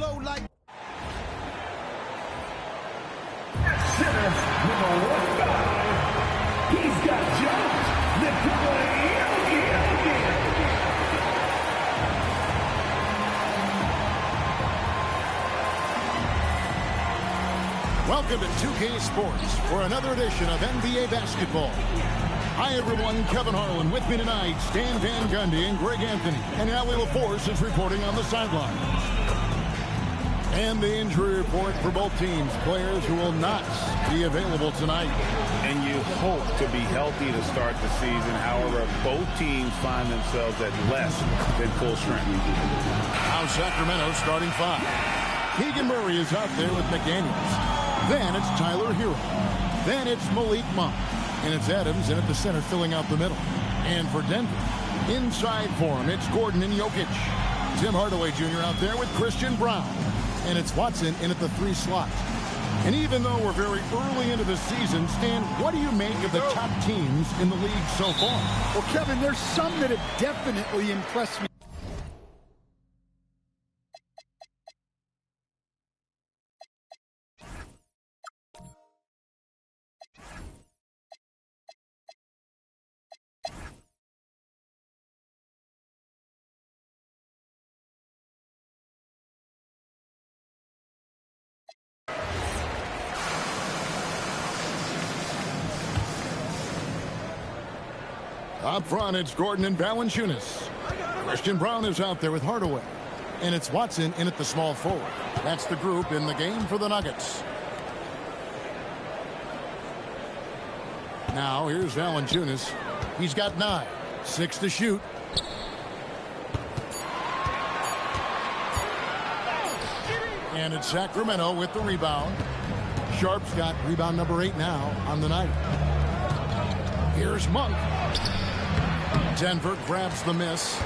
flow like. Center, number 1, he's got jumped. Welcome to 2K Sports for another edition of NBA basketball. Hi, everyone. Kevin Harlan with me tonight. Stan Van Gundy and Greg Anthony. And Allie LaForce is reporting on the sidelines. And the injury report for both teams. Players who will not be available tonight. And you hope to be healthy to start the season. However, both teams find themselves at less than full strength. Now Sacramento starting 5. Keegan Murray is out there with McDaniels. Then it's Tyler Hero. Then it's Malik Monk. And it's Adams in at the center filling out the middle. And for Denver, inside for him, it's Gordon and Jokic. Tim Hardaway Jr. out there with Christian Brown. And it's Watson in at the 3 slot. And even though we're very early into the season, Stan, what do you make of the top teams in the league so far? Well, Kevin, there's some that have definitely impressed me. Up front, it's Gordon and Valanciunas. Christian Brown is out there with Hardaway. And it's Watson in at the small forward. That's the group in the game for the Nuggets. Now, here's Valanciunas. He's got 9. 6 to shoot. And it's Sacramento with the rebound. Sharp's got rebound number 8 now on the night. Here's Monk. Denver grabs the miss.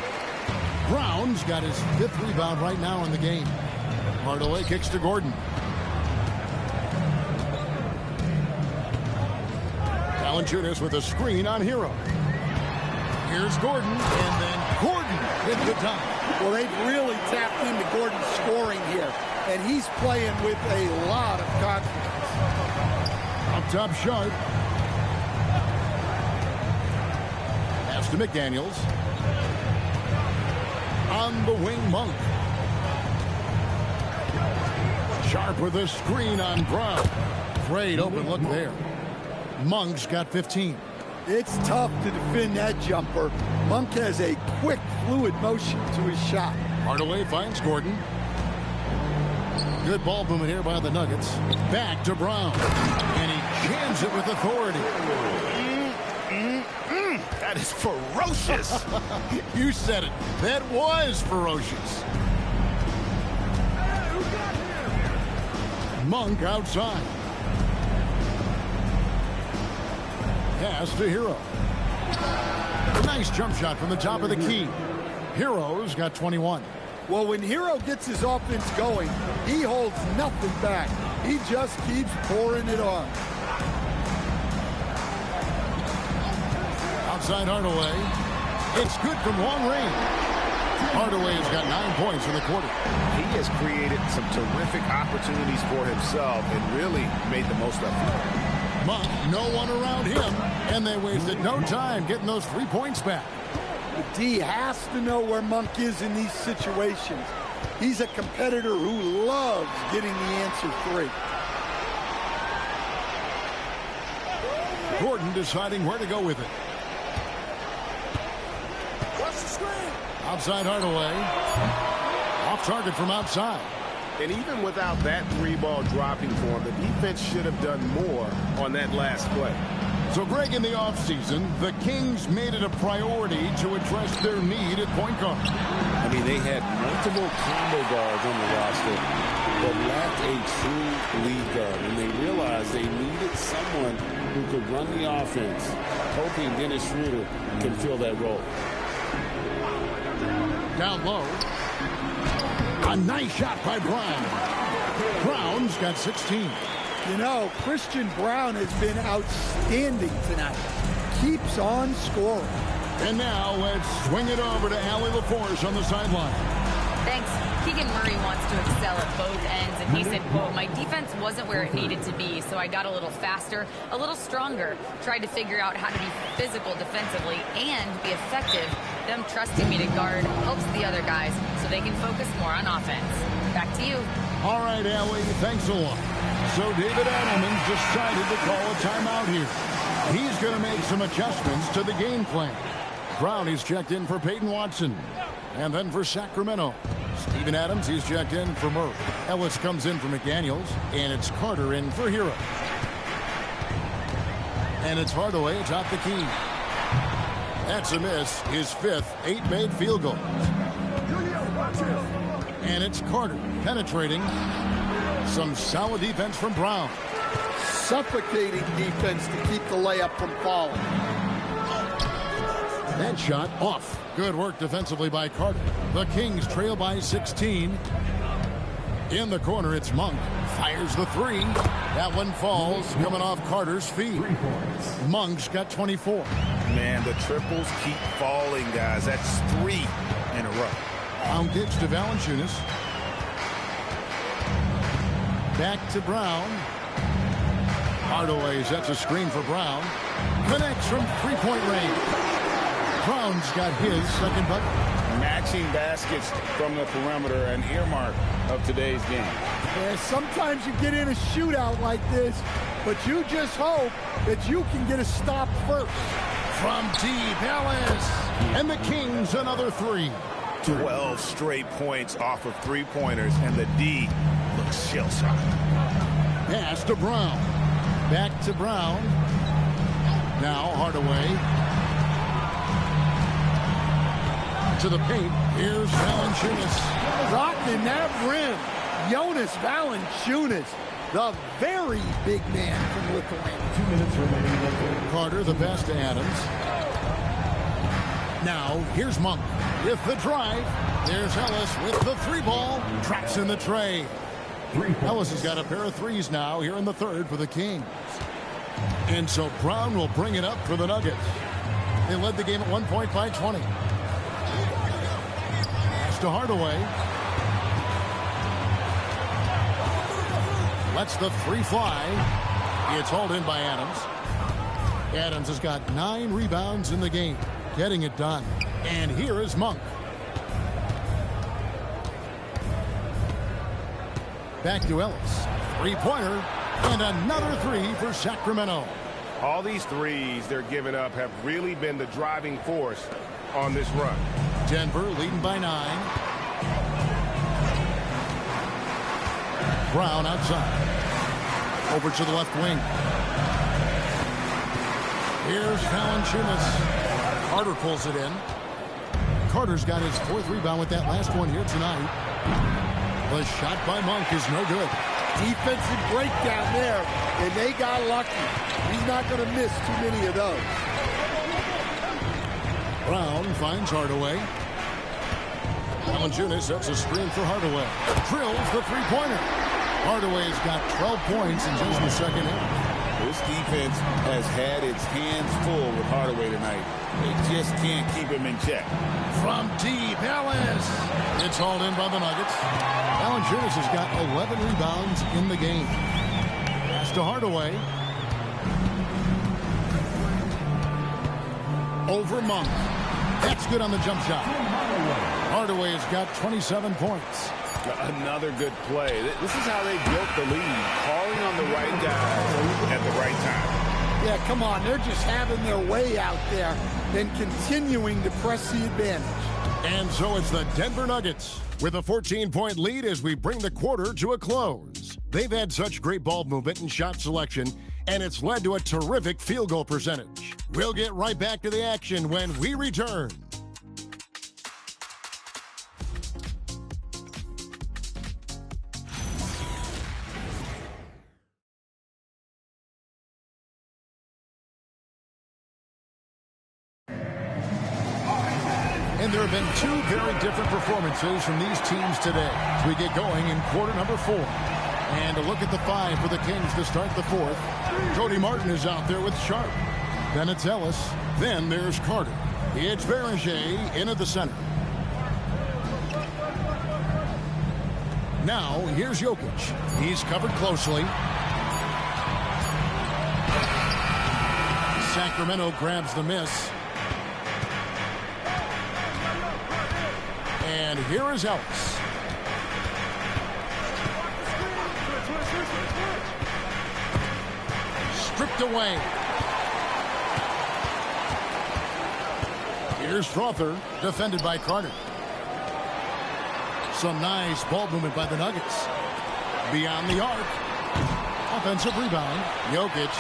Brown's got his 5th rebound right now in the game. Hardaway kicks to Gordon. Valanciunas with a screen on Hero. Here's Gordon, and then Gordon hit the top. Well, they've really tapped into Gordon's scoring here, and he's playing with a lot of confidence. Up top, Sharp. To McDaniels. On the wing, Monk. Sharp with a screen on Brown. Great open look there. Monk's got 15. It's tough to defend that jumper. Monk has a quick, fluid motion to his shot. Hardaway finds Gordon. Good ball movement here by the Nuggets. Back to Brown. And he jams it with authority. That is ferocious. You said it. That was ferocious. Monk outside. Pass to Hero. Nice jump shot from the top of the key. Hero's got 21. Well, when Hero gets his offense going, he holds nothing back. He just keeps pouring it on. Outside Hardaway. It's good from long range. Hardaway has got 9 points in the quarter. He has created some terrific opportunities for himself and really made the most of it. Monk, no one around him, and they wasted no time getting those 3 points back. The D has to know where Monk is in these situations. He's a competitor who loves getting the answer 3. Gordon deciding where to go with it. Outside Hardaway. Off target from outside. And even without that 3-ball dropping for him, the defense should have done more on that last play. So, Greg, in the offseason, the Kings made it a priority to address their need at point guard. I mean, they had multiple combo guards on the roster but lacked a true lead guard. And they realized they needed someone who could run the offense, hoping Dennis Schroeder can fill that role. Down low. A nice shot by Brown. Brown's got 16. You know, Christian Brown has been outstanding tonight. Keeps on scoring. And now let's swing it over to Allie LaForce on the sideline. Thanks. Keegan Murray wants to excel at both ends, and he said, quote, "My defense wasn't where it needed to be, so I got a little faster, a little stronger, tried to figure out how to be physical defensively and be effective. Them trusting me to guard helps the other guys so they can focus more on offense." Back to you. All right, Allie, thanks a lot. So David Adelman decided to call a timeout here. He's going to make some adjustments to the game plan. Brown, he's checked in for Peyton Watson. And then for Sacramento, Steven Adams, he's checked in for Murray. Ellis comes in for McDaniels, and it's Carter in for Hero. And it's Hardaway atop the key. That's a miss, his fifth, 8 made field goals. And it's Carter penetrating. Some solid defense from Brown. Suffocating defense to keep the layup from falling. That shot off. Good work defensively by Carter. The Kings trail by 16. In the corner, it's Monk. Fires the three. That one falls, coming off Carter's feet. Monk's got 24. Man, the triples keep falling, guys. That's 3 in a row. Brown gets to Valanciunas. Back to Brown. Hardaway sets a screen for Brown. Connects from three-point range. Brown's got his second bucket. Matching baskets from the perimeter, an earmark of today's game. Yeah, sometimes you get in a shootout like this, but you just hope that you can get a stop first. From deep, Ellis. And the Kings another 3. 12 straight points off of 3-pointers, and the D looks shell-shocked. Pass to Brown. Back to Brown. Now Hardaway. To the paint. Here's Valanciunas. Rocking that rim. Jonas Valanciunas, the very big man from Lithuania. 2 minutes remaining. Carter, the pass to Adams. Now, here's Monk with the drive. There's Ellis with the 3-ball. Traps in the tray. Ellis has got a pair of threes now here in the third for the Kings. And so Brown will bring it up for the Nuggets. They led the game at 1 point by 20. Pass to Hardaway. Lets the 3 fly. It's hauled in by Adams. Adams has got 9 rebounds in the game. Getting it done. And here is Monk. Back to Ellis. 3-pointer. And another 3 for Sacramento. All these threes they're giving up have really been the driving force on this run. Denver leading by 9. Brown outside. Over to the left wing. Here's Valanciunas. Carter pulls it in. Carter's got his 4th rebound with that last one here tonight. The shot by Monk is no good. Defensive breakdown there, and they got lucky. He's not going to miss too many of those. Brown finds Hardaway. Valanciunas sets a screen for Hardaway. Drills the 3-pointer. Hardaway's got 12 points in just the second half. This defense has had its hands full with Hardaway tonight. They just can't keep him in check. From deep, Ellis. It's hauled in by the Nuggets. Valanciunas has got 11 rebounds in the game. Pass to Hardaway. Over Monk. That's good on the jump shot. Hardaway's got 27 points. Another good play. This is how they built the lead. Calling on the right guys at the right time. Yeah, come on. They're just having their way out there and continuing to press the advantage. And so it's the Denver Nuggets with a 14-point lead as we bring the quarter to a close. They've had such great ball movement and shot selection, and it's led to a terrific field goal percentage. We'll get right back to the action when we return. And there have been 2 very different performances from these teams today as we get going in quarter number 4. And a look at the 5 for the Kings to start the 4th. Cody Martin is out there with Sharp. Then it's Ellis. Then there's Carter. It's Berger in at the center. Now, here's Jokic. He's covered closely. Sacramento grabs the miss. And here is Ellis. Stripped away. Here's Strawther, defended by Carter. Some nice ball movement by the Nuggets. Beyond the arc. Offensive rebound. Jokic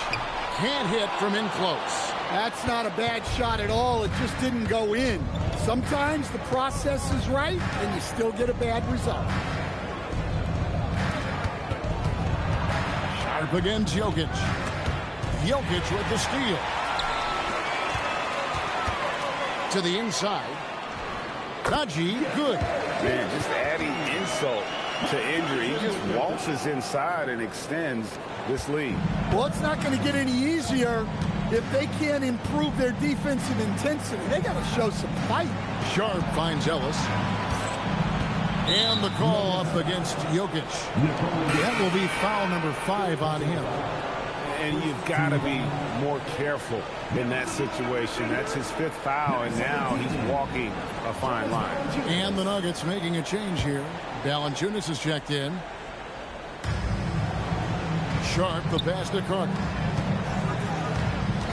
can't hit from in close. That's not a bad shot at all. It just didn't go in. Sometimes the process is right, and you still get a bad result. Sharp against Jokic. Jokic with the steal. To the inside. Najee, good. Man, just adding insult to injury. He just waltzes inside and extends this lead. Well, it's not going to get any easier if they can't improve their defensive intensity. They got to show some fight. Sharp finds Ellis. And the call up against Jokic. That will be foul number 5 on him. And you've got to be more careful in that situation. That's his 5th foul, and now he's walking a fine line. And the Nuggets making a change here. Valanciunas is checked in. Sharp, the pass to Carter.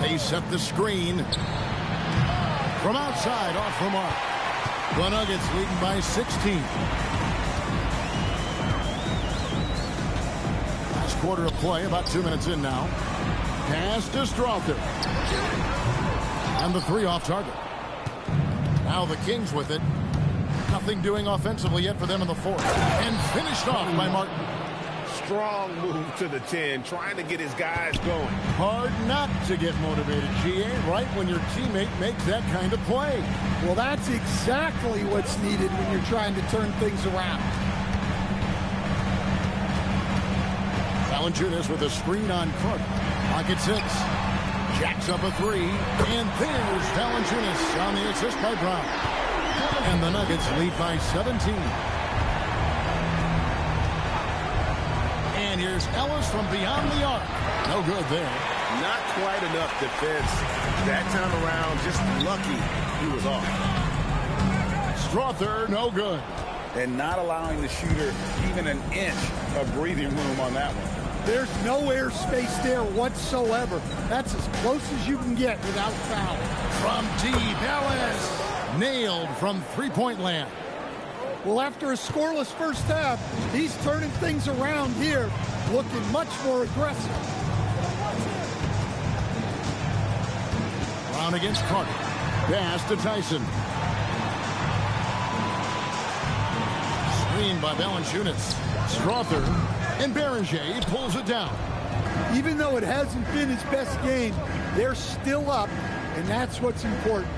They set the screen. From outside, off the mark. The Nuggets leading by 16. Quarter of play, about 2 minutes in now. Pass to Strawther. And the 3 off target. Now the Kings with it. Nothing doing offensively yet for them in the 4th. And finished off by Martin. Strong move to the 10, trying to get his guys going. Hard not to get motivated, GA, right when your teammate makes that kind of play. Well, that's exactly what's needed when you're trying to turn things around. Valanciunas with a screen on Carter. Pocket 6. Jacks up a 3. And there's Valanciunas on the assist by Brown. And the Nuggets lead by 17. And here's Ellis from beyond the arc. No good there. Not quite enough defense. That time around, just lucky he was off. Strawther, no good. And not allowing the shooter even an inch of breathing room on that one. There's no airspace there whatsoever. That's as close as you can get without foul. From deep, Ellis. Nailed from three-point land. Well, after a scoreless first half, he's turning things around here, looking much more aggressive. Brown against Carter. Pass to Tyson. Screen by Valanciunas. Strawther. And Beringer pulls it down. Even though it hasn't been his best game, they're still up, and that's what's important.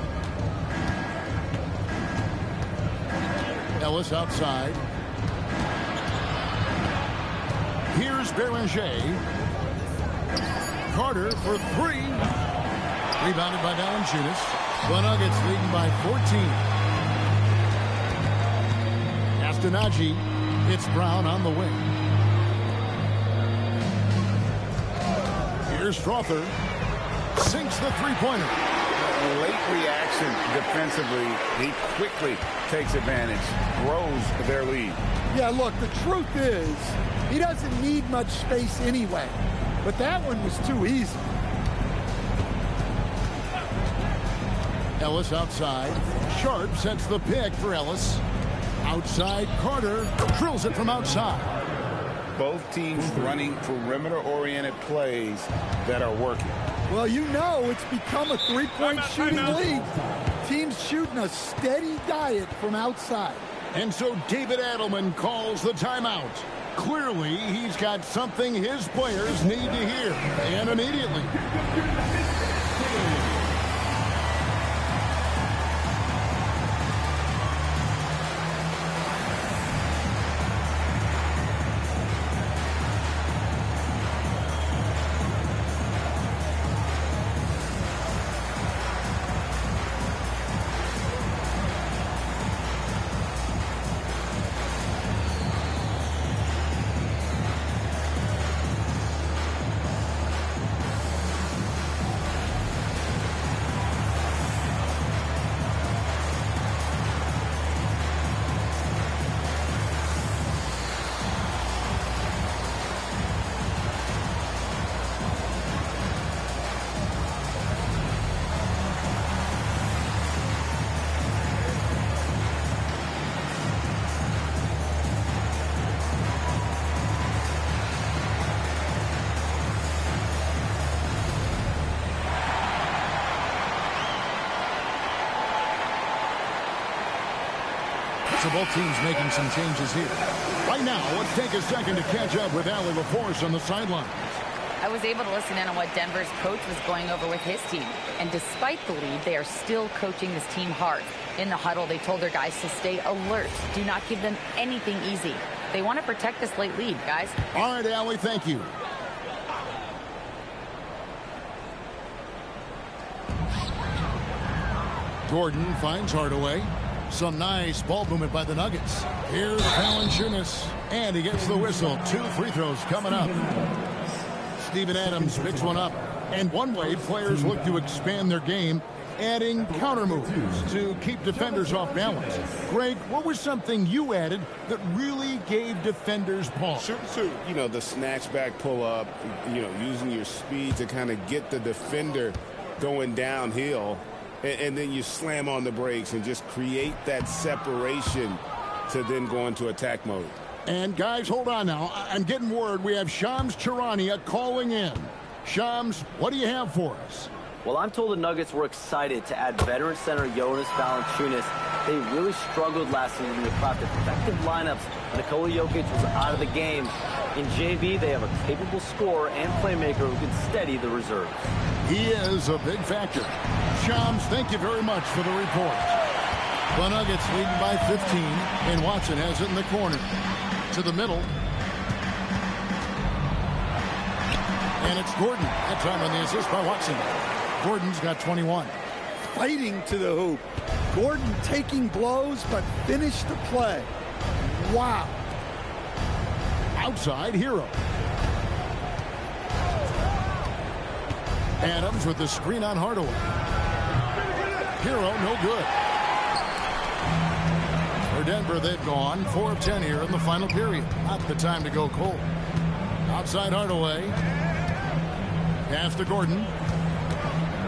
Ellis outside. Here's Beringer. Carter for 3. Rebounded by Valanciunas. The Nuggets leading by 14. Najee hits Brown on the wing. Here's Strawther. Sinks the three-pointer. Late reaction defensively. He quickly takes advantage. Grows their lead. Yeah, look, the truth is, he doesn't need much space anyway. But that one was too easy. Ellis outside. Sharp sets the pick for Ellis. Outside, Carter drills it from outside. Both teams running perimeter-oriented plays that are working. Well, you know it's become a three-point shooting league. Teams shooting a steady diet from outside. And so David Adelman calls the timeout. Clearly, he's got something his players need to hear, and immediately. So both teams making some changes here. Right now, let's take a second to catch up with Allie LaForce on the sideline. I was able to listen in on what Denver's coach was going over with his team. And despite the lead, they are still coaching this team hard. In the huddle, they told their guys to stay alert. Do not give them anything easy. They want to protect this late lead, guys. All right, Allie, thank you. Gordon finds Hardaway. Some nice ball movement by the Nuggets. Here's Valanciunas, and he gets the whistle. 2 free throws coming up. Steven Adams picks one up. And one way players look to expand their game, adding counter moves to keep defenders off balance. Greg, what was something you added that really gave defenders pause? You know, the snatchback pull-up, you know, using your speed to kind of get the defender going downhill. And then you slam on the brakes and just create that separation to then go into attack mode. And guys, hold on now. I'm getting word we have Shams Charania calling in. Shams, what do you have for us? Well, I'm told the Nuggets were excited to add veteran center Jonas Valanciunas. They really struggled last season to craft effective lineups when Nikola Jokic was out of the game. In JV, they have a capable scorer and playmaker who can steady the reserves. He is a big factor. Shams, thank you very much for the report. The Nuggets leading by 15, and Watson has it in the corner. To the middle. And it's Gordon. That time on the assist by Watson. Gordon's got 21. Fighting to the hoop. Gordon taking blows, but finished the play. Wow. Outside, Hero. Adams with the screen on Hardaway. Hero, no good. For Denver, they've gone 4 of 10 here in the final period. Not the time to go cold. Outside Hardaway. Pass to Gordon.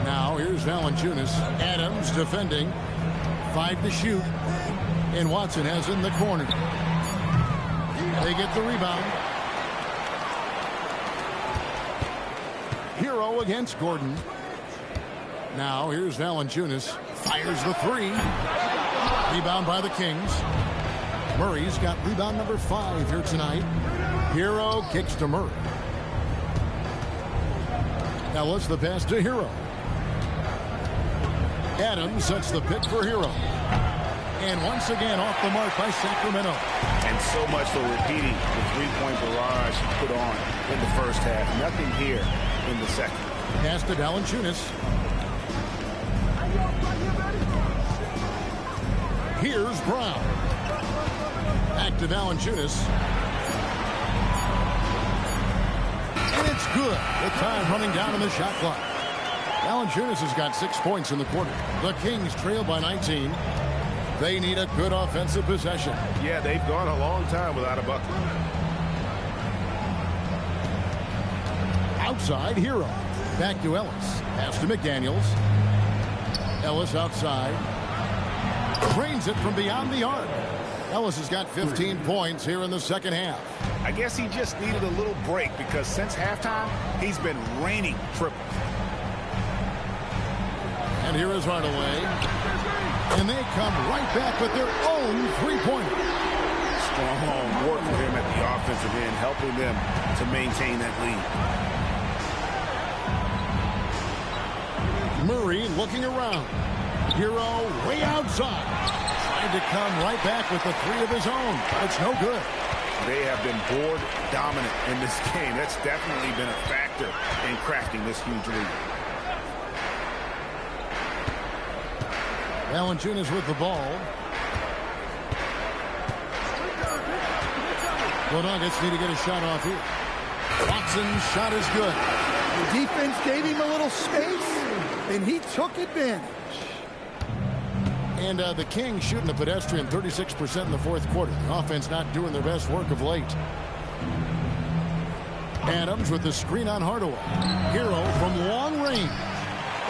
Now here's Valanciunas. Adams defending. 5 to shoot. And Watson has it in the corner. They get the rebound. Hero against Gordon. Now here's Valanciunas. Fires the 3. Rebound by the Kings. Murray's got rebound number 5 here tonight. Hero kicks to Murray. Ellis the pass to Hero. Adams sets the pick for Hero. And once again off the mark by Sacramento. And so much for repeating the three-point barrage put on in the first half. Nothing here in the second. Pass to Valanciunas. Here's Brown. Back to Valanciunas. And it's good. The time running down in the shot clock. Valanciunas has got 6 points in the quarter. The Kings trail by 19. They need a good offensive possession. Yeah, they've gone a long time without a bucket. Outside, Hero. Back to Ellis. Pass to McDaniels. Ellis outside. Drains it from beyond the arc. Ellis has got 15 points here in the second half. I guess he just needed a little break because since halftime, he's been raining triples. And here is Hardaway. And they come right back with their own three-pointer. Strong work for him at the offensive end, helping them to maintain that lead. Murray looking around. Hero way outside. Trying to come right back with the 3 of his own. It's no good. They have been board dominant in this game. That's definitely been a factor in crafting this huge lead. Valanciunas with the ball. The Nuggets need to get a shot off here. Watson's shot is good. The defense gave him a little space, and he took advantage. And the Kings shooting the pedestrian 36% in the fourth quarter. The offense not doing their best work of late. Adams with the screen on Hardaway. Hero from long range.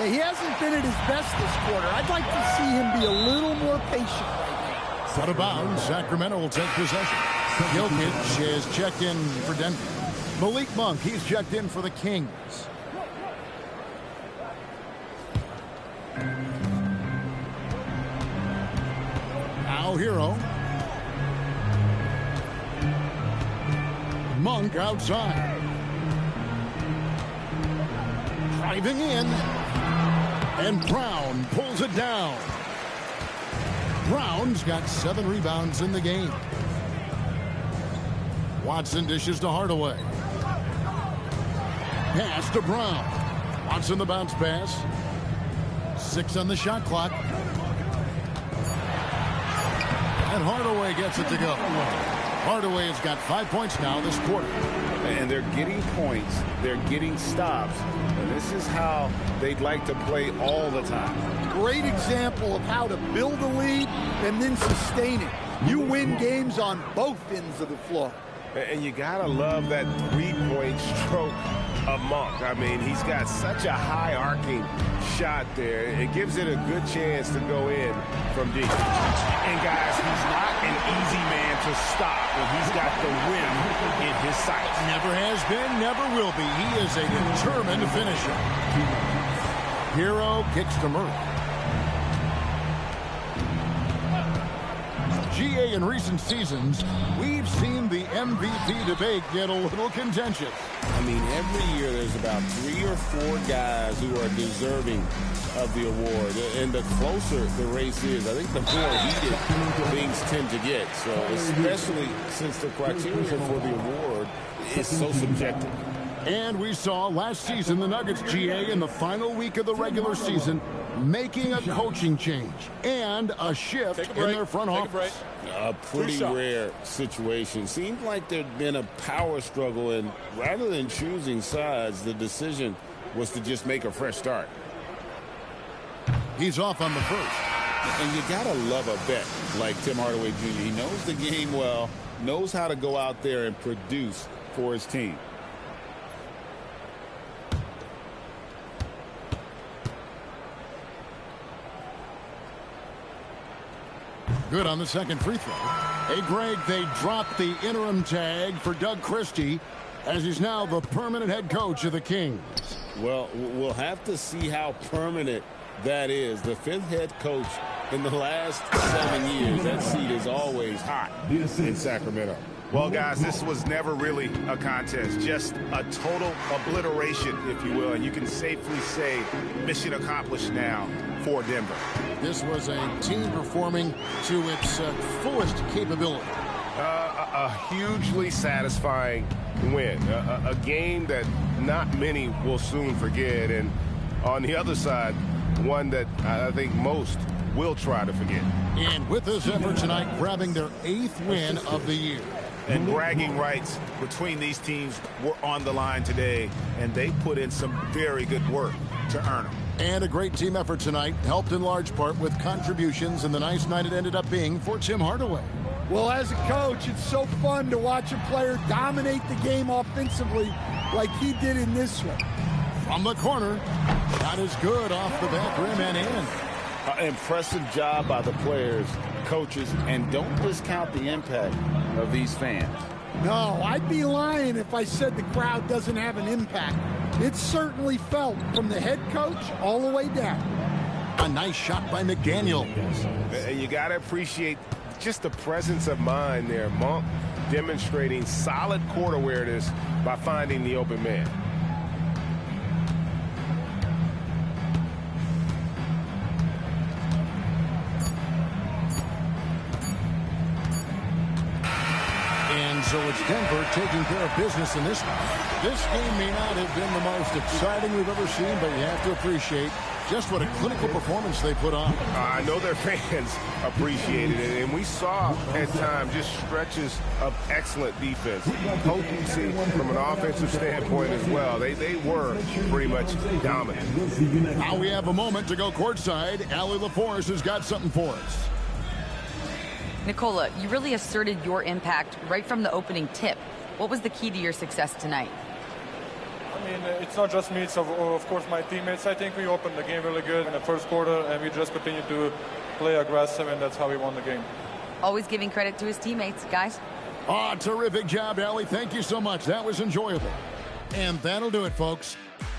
He hasn't been at his best this quarter. I'd like to see him be a little more patient right now. Out of bounds, Sacramento will take possession. Jokic is checked in for Denver. Malik Monk, he's checked in for the Kings. Now Hero. Monk outside. Driving in. And Brown pulls it down. Brown's got 7 rebounds in the game. Watson dishes to Hardaway. Pass to Brown. Watson the bounce pass. 6 on the shot clock. And Hardaway gets it to go. Hardaway has got 5 points now this quarter. And they're getting points. They're getting stops. And this is how they'd like to play all the time. Great example of how to build a lead and then sustain it. You win games on both ends of the floor. And you got to love that three-point stroke of Monk. I mean, he's got such a high arcing shot there. It gives it a good chance to go in from deep. And, guys, he's not an easy man to stop when he's got the rim in his sights. Never has been, never will be. He is a determined finisher. Hero kicks to Murray. GA, in recent seasons, we've seen the MVP debate get a little contentious. I mean, every year there's about 3 or 4 guys who are deserving of the award. And the closer the race is, I think the more heated things tend to get. So especially since the criteria for the award is so subjective. And we saw last season the Nuggets, GA, in the final week of the regular season, making a coaching change and a shift in their front office. A pretty rare situation. Seemed like there'd been a power struggle, and rather than choosing sides, the decision was to just make a fresh start. He's off on the first. And you gotta love a vet like Tim Hardaway Jr. He knows the game well, knows how to go out there and produce for his team. Good on the second free throw. Hey, Greg, they dropped the interim tag for Doug Christie as he's now the permanent head coach of the Kings. Well, we'll have to see how permanent that is. The 5th head coach in the last 7 years. That seat is always hot in Sacramento. Well, guys, this was never really a contest, just a total obliteration, if you will, and you can safely say mission accomplished now for Denver. This was a team performing to its fullest capability. A hugely satisfying win, a game that not many will soon forget, and on the other side, one that I think most will try to forget. And with this effort tonight, grabbing their 8th win of the year. And bragging rights between these teams were on the line today, and they put in some very good work to earn them. And a great team effort tonight, helped in large part with contributions, and the nice night it ended up being for Tim Hardaway. Well, as a coach, it's so fun to watch a player dominate the game offensively like he did in this one. From the corner, shot is good off the back rim and in. Impressive job by the players, coaches, and don't discount the impact of these fans. No, I'd be lying if I said the crowd doesn't have an impact. It's certainly felt from the head coach all the way down. A nice shot by McDaniel. And you got to appreciate just the presence of mind there. Monk demonstrating solid court awareness by finding the open man. So it's Denver taking care of business in this one. This game may not have been the most exciting we've ever seen, but you have to appreciate just what a clinical performance they put on. I know their fans appreciated it, and we saw at times just stretches of excellent defense. Potency from an offensive standpoint as well. They were pretty much dominant. Now we have a moment to go courtside. Allie LaForce has got something for us. Nikola, you really asserted your impact right from the opening tip. What was the key to your success tonight? I mean, it's not just me, it's of course my teammates. I think we opened the game really good in the first quarter, and we just continued to play aggressive, and that's how we won the game. Always giving credit to his teammates, guys. Terrific job, Allie. Thank you so much. That was enjoyable. And that'll do it, folks.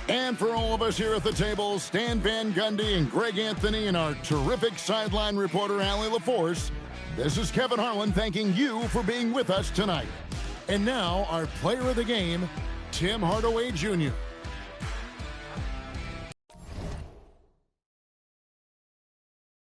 And for all of us here at the table, Stan Van Gundy and Greg Anthony and our terrific sideline reporter, Allie LaForce, this is Kevin Harlan thanking you for being with us tonight. And now our player of the game, Tim Hardaway Jr.